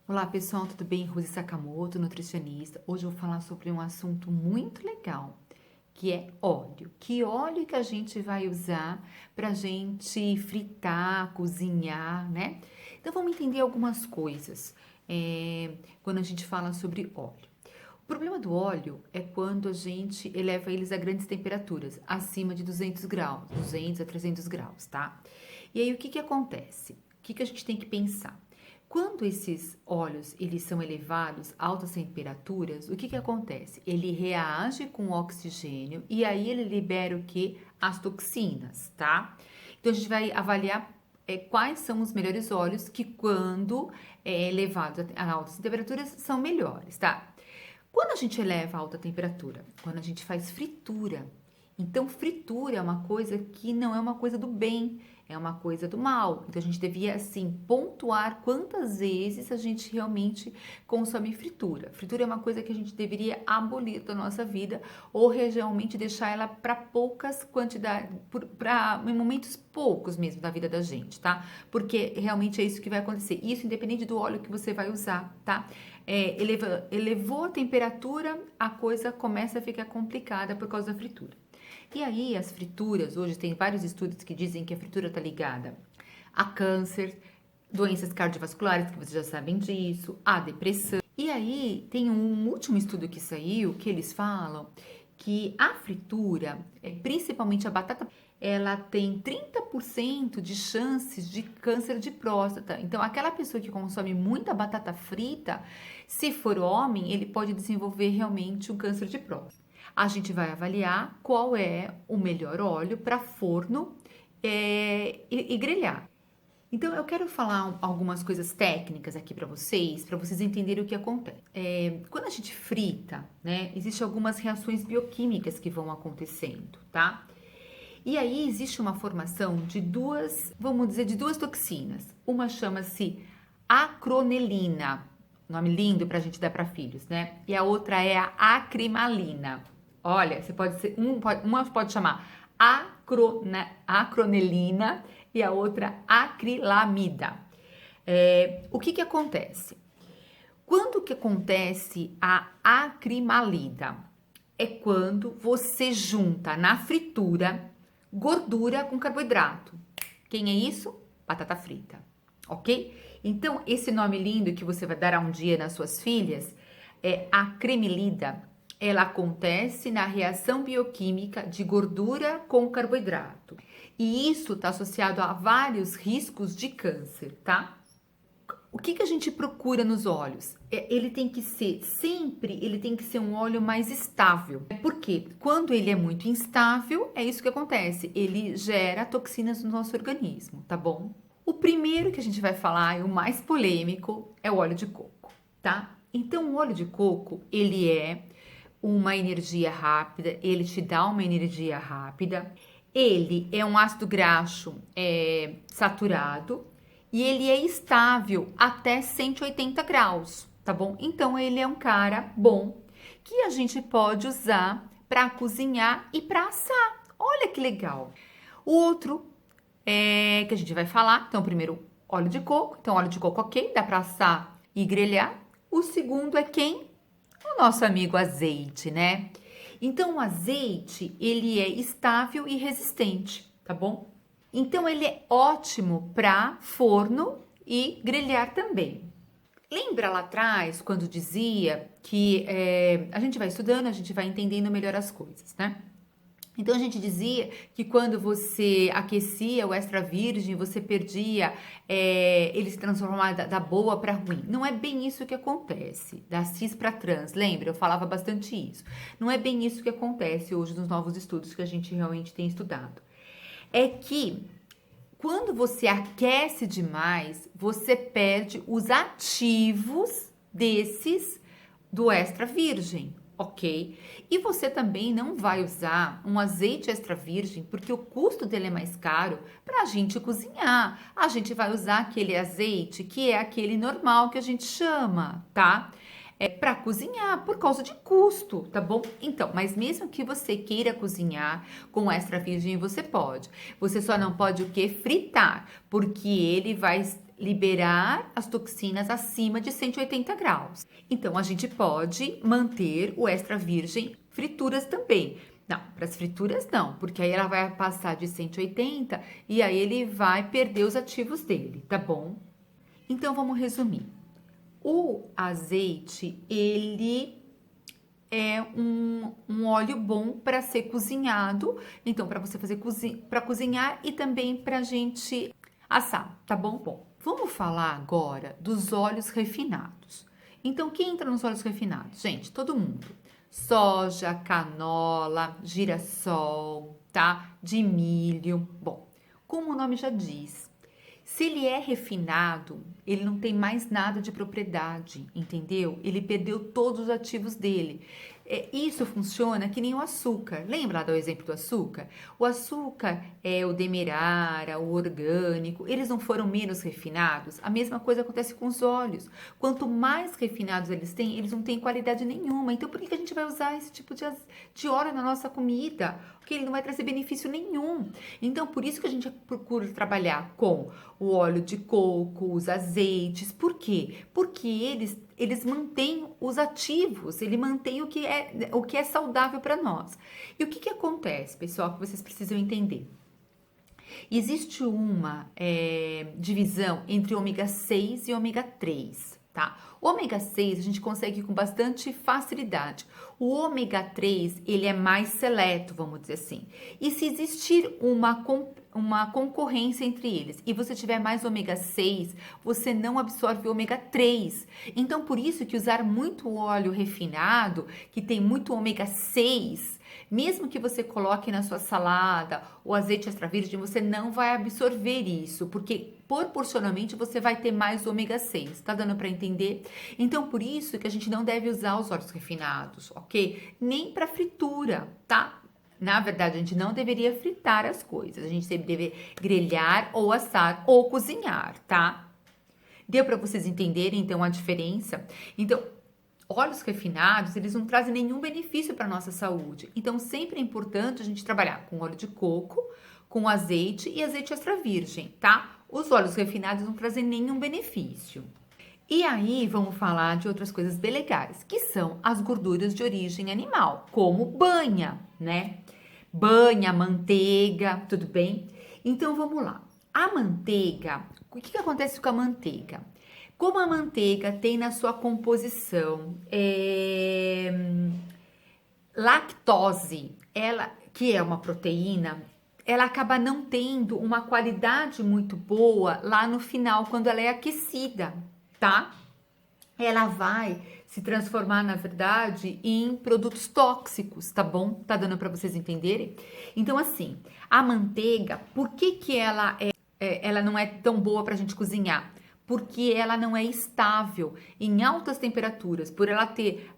Olá pessoal, tudo bem? Rose Sakamoto, nutricionista. Hoje eu vou falar sobre um assunto muito legal, que é óleo. Que óleo que a gente vai usar para gente fritar, cozinhar, né? Então vamos entender algumas coisas quando a gente fala sobre óleo. O problema do óleo é quando a gente eleva eles a grandes temperaturas, acima de 200 graus, 200 a 300 graus, tá? E aí o que que acontece? O que que a gente tem que pensar? Quando esses óleos eles são elevados a altas temperaturas, o que que acontece? Ele reage com o oxigênio e aí ele libera o que? As toxinas, tá? Então a gente vai avaliar quais são os melhores óleos que quando elevados a altas temperaturas são melhores, tá? Quando a gente eleva a alta temperatura, quando a gente faz fritura, então fritura é uma coisa que não é uma coisa do bem, é uma coisa do mal. Então a gente devia assim pontuar quantas vezes a gente realmente consome fritura. Fritura é uma coisa que a gente deveria abolir da nossa vida ou realmente deixar ela para poucas quantidades, para em momentos poucos mesmo da vida da gente, tá? Porque realmente é isso que vai acontecer. Isso independente do óleo que você vai usar, tá? Elevou a temperatura, a coisa começa a ficar complicada por causa da fritura. E aí, as frituras, hoje tem vários estudos que dizem que a fritura está ligada a câncer, doenças cardiovasculares, que vocês já sabem disso, a depressão. E aí, tem um último estudo que saiu que eles falam que a fritura, principalmente a batata, ela tem 30% de chances de câncer de próstata. Então, aquela pessoa que consome muita batata frita, se for homem, ele pode desenvolver realmente um câncer de próstata. A gente vai avaliar qual é o melhor óleo para forno e grelhar. Então, eu quero falar algumas coisas técnicas aqui para vocês entenderem o que acontece. Quando a gente frita, né, existem algumas reações bioquímicas que vão acontecendo, tá? E aí existe uma formação de duas, vamos dizer, de duas toxinas. Uma chama-se acronelina, nome lindo para a gente dar para filhos, né? E a outra é a acrimalina. Olha, você pode ser, uma pode chamar acronelina e a outra acrilamida. O que que acontece? Quando que acontece a acrimalida? É quando você junta na fritura gordura com carboidrato. Quem é isso? Batata frita, ok? Então, esse nome lindo que você vai dar a um dia nas suas filhas é acrimilida. Ela acontece na reação bioquímica de gordura com carboidrato. E isso está associado a vários riscos de câncer, tá? O que a gente procura nos óleos? Ele tem que ser sempre, ele tem que ser um óleo mais estável. Por quê? Quando ele é muito instável, é isso que acontece. Ele gera toxinas no nosso organismo, tá bom? O primeiro que a gente vai falar, e o mais polêmico, é o óleo de coco, tá? Então, o óleo de coco, ele é uma energia rápida, ele te dá uma energia rápida. Ele é um ácido graxo saturado, e ele é estável até 180 graus, tá bom? Então ele é um cara bom que a gente pode usar para cozinhar e para assar. Olha que legal. O outro que a gente vai falar, então primeiro óleo de coco, então óleo de coco ok, dá para assar e grelhar. O segundo é quem? O nosso amigo azeite, né? Então o azeite, ele é estável e resistente, tá bom? Então ele é ótimo para forno e grelhar também. Lembra lá atrás quando dizia que a gente vai estudando, a gente vai entendendo melhor as coisas, né? Então a gente dizia que quando você aquecia o extra virgem, você perdia, ele se transformava da boa para ruim. Não é bem isso que acontece, da cis para trans. Lembra? Eu falava bastante isso. Não é bem isso que acontece hoje nos novos estudos que a gente realmente tem estudado. É que quando você aquece demais, você perde os ativos desses do extra virgem, ok? E você também não vai usar um azeite extra virgem porque o custo dele é mais caro para a gente cozinhar. A gente vai usar aquele azeite que é aquele normal que a gente chama, tá? para cozinhar por causa de custo, tá bom? Então, mas mesmo que você queira cozinhar com extra virgem, você pode. Você só não pode o que? Fritar, porque ele vai liberar as toxinas acima de 180 graus. Então, a gente pode manter o extra virgem frituras também. Não, para as frituras não, porque aí ela vai passar de 180 e aí ele vai perder os ativos dele, tá bom? Então, vamos resumir. O azeite, ele é um óleo bom para ser cozinhado, então para você fazer para cozinhar e também para gente assar, tá bom? Bom, vamos falar agora dos óleos refinados. Então, quem entra nos óleos refinados? Gente, todo mundo. Soja, canola, girassol, tá? De milho. Bom, como o nome já diz, se ele é refinado, ele não tem mais nada de propriedade, entendeu? Ele perdeu todos os ativos dele. Isso funciona que nem o açúcar. Lembra lá do exemplo do açúcar? O açúcar é o demerara, o orgânico, eles não foram menos refinados? A mesma coisa acontece com os óleos. Quanto mais refinados eles não têm qualidade nenhuma. Então, por que a gente vai usar esse tipo de óleo na nossa comida? Porque ele não vai trazer benefício nenhum. Então, por isso que a gente procura trabalhar com o óleo de coco, os azeites. Por quê? Porque eles mantêm os ativos, ele mantém o que é saudável para nós. E o que acontece, pessoal, que vocês precisam entender? Existe uma divisão entre ômega 6 e ômega 3, tá? O ômega 6 a gente consegue com bastante facilidade. O ômega 3, ele é mais seleto, vamos dizer assim. E se existir uma concorrência entre eles e você tiver mais ômega 6, você não absorve o ômega 3. Então, por isso que usar muito óleo refinado, que tem muito ômega 6, mesmo que você coloque na sua salada o azeite extra virgem, você não vai absorver isso, porque proporcionalmente você vai ter mais ômega 6. Tá dando para entender? Então, por isso que a gente não deve usar os óleos refinados, ok? Nem para fritura, tá? Na verdade, a gente não deveria fritar as coisas. A gente sempre deve grelhar ou assar ou cozinhar, tá? Deu para vocês entenderem, então, a diferença? Então, óleos refinados, eles não trazem nenhum benefício para a nossa saúde. Então, sempre é importante a gente trabalhar com óleo de coco, com azeite e azeite extra virgem, tá? Os óleos refinados não trazem nenhum benefício. E aí, vamos falar de outras coisas bem legais, que são as gorduras de origem animal, como banha, né? Banha, manteiga, tudo bem? Então, vamos lá. A manteiga, o que acontece com a manteiga? Como a manteiga tem na sua composição lactose, ela que é uma proteína, ela acaba não tendo uma qualidade muito boa lá no final quando ela é aquecida, tá? Ela vai se transformar, na verdade, em produtos tóxicos, tá bom? Tá dando para vocês entenderem? Então, assim, a manteiga, por que ela não é tão boa para a gente cozinhar? Porque ela não é estável em altas temperaturas. Por ela ter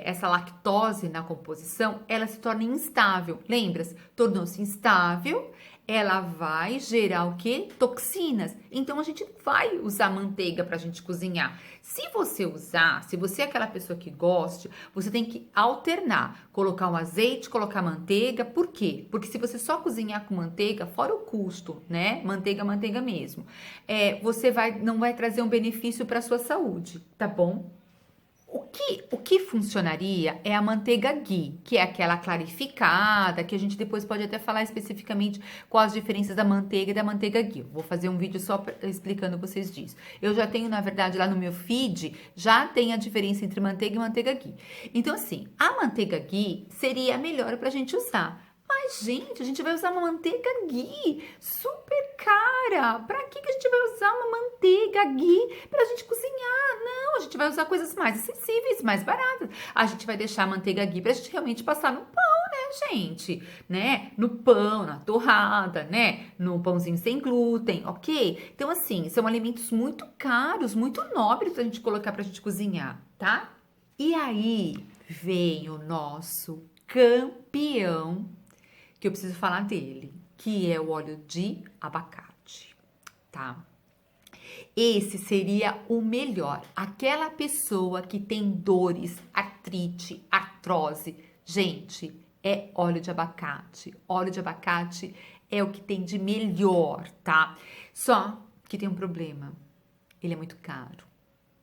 essa lactose na composição, ela se torna instável. Lembra-se? Tornou-se instável, ela vai gerar o quê? Toxinas. Então, a gente não vai usar manteiga para a gente cozinhar. Se você é aquela pessoa que gosta, você tem que alternar. Colocar um azeite, colocar manteiga. Por quê? Porque se você só cozinhar com manteiga, fora o custo, né? Manteiga mesmo. Você não vai trazer um benefício para sua saúde, tá bom? O que funcionaria é a manteiga ghee, que é aquela clarificada, que a gente depois pode até falar especificamente quais as diferenças da manteiga e da manteiga ghee. Vou fazer um vídeo só explicando vocês disso. Eu já tenho, na verdade, lá no meu feed, já tem a diferença entre manteiga e manteiga ghee. Então, assim, a manteiga ghee seria a melhor para a gente usar. Mas, gente, a gente vai usar uma manteiga ghee super cara. Pra que a gente vai usar uma manteiga ghee pra gente cozinhar? Não, a gente vai usar coisas mais acessíveis, mais baratas. A gente vai deixar a manteiga ghee pra gente realmente passar no pão, né, gente? Né? No pão, na torrada, né? No pãozinho sem glúten, ok? Então, assim, são alimentos muito caros, muito nobres pra gente colocar pra gente cozinhar, tá? E aí vem o nosso campeão, que eu preciso falar dele, que é o óleo de abacate, tá? Esse seria o melhor. Aquela pessoa que tem dores, artrite, artrose. Gente, é óleo de abacate. Óleo de abacate é o que tem de melhor, tá? Só que tem um problema. Ele é muito caro,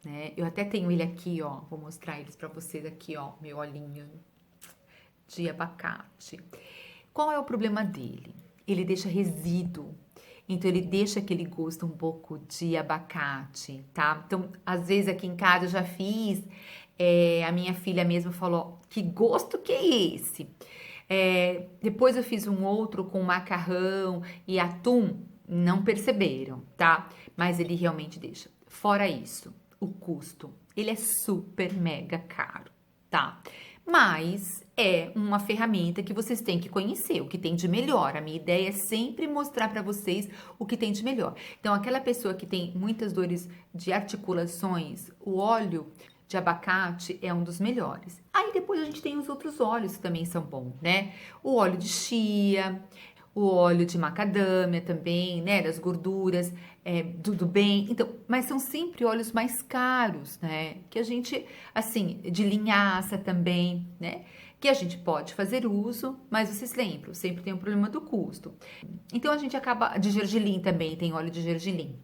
né? Eu até tenho ele aqui, ó. Vou mostrar eles pra vocês aqui, ó. Meu olhinho de abacate. Qual é o problema dele? Ele deixa resíduo. Então, ele deixa aquele gosto um pouco de abacate, tá? Então, às vezes aqui em casa eu já fiz, a minha filha mesmo falou, que gosto que é esse? Depois eu fiz um outro com macarrão e atum, não perceberam, tá? Mas ele realmente deixa. Fora isso, o custo, ele é super mega caro, tá? Mas é uma ferramenta que vocês têm que conhecer, o que tem de melhor. A minha ideia é sempre mostrar para vocês o que tem de melhor. Então, aquela pessoa que tem muitas dores de articulações, o óleo de abacate é um dos melhores. Aí depois a gente tem os outros óleos que também são bons, né? O óleo de chia, o óleo de macadâmia também, né? Das gorduras, tudo bem. Então, mas são sempre óleos mais caros, né? Que a gente, assim, de linhaça também, né? Que a gente pode fazer uso, mas vocês lembram, sempre tem o problema do custo. Então, a gente acaba, de gergelim também, tem óleo de gergelim.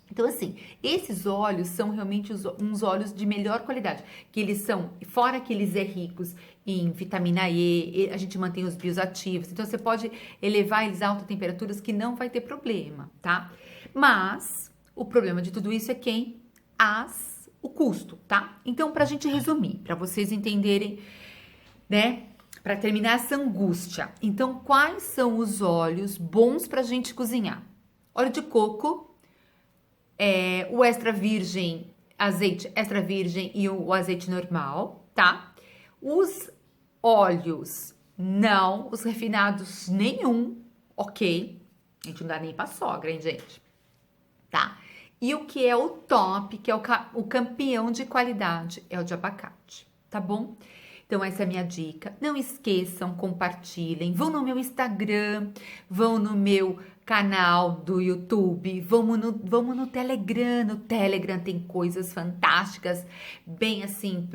Então, assim, esses óleos são realmente uns óleos de melhor qualidade, que eles são, fora que eles é ricos em vitamina E, a gente mantém os bioativos, então você pode elevar eles a altas temperaturas que não vai ter problema, tá? Mas o problema de tudo isso é quem? O custo, tá? Então, pra gente resumir, pra vocês entenderem, né? Pra terminar essa angústia. Então, quais são os óleos bons pra gente cozinhar? Óleo de coco, o extra virgem, azeite extra virgem e o azeite normal, tá? Os óleos, não, os refinados, nenhum, ok? A gente não dá nem pra sogra, hein, gente? Tá? E o que é o top, que é o campeão de qualidade, é o de abacate, tá bom? Então, essa é a minha dica. Não esqueçam, compartilhem. Vão no meu Instagram, vão no meu canal do YouTube, vamos no Telegram. No Telegram tem coisas fantásticas, bem assim,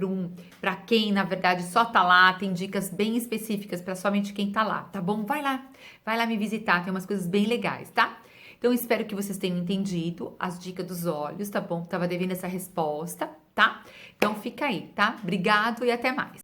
para quem, na verdade, só tá lá, tem dicas bem específicas para somente quem tá lá, tá bom? Vai lá me visitar, tem umas coisas bem legais, tá? Então, espero que vocês tenham entendido as dicas dos olhos, tá bom? Tava devendo essa resposta, tá? Então, fica aí, tá? Obrigado e até mais.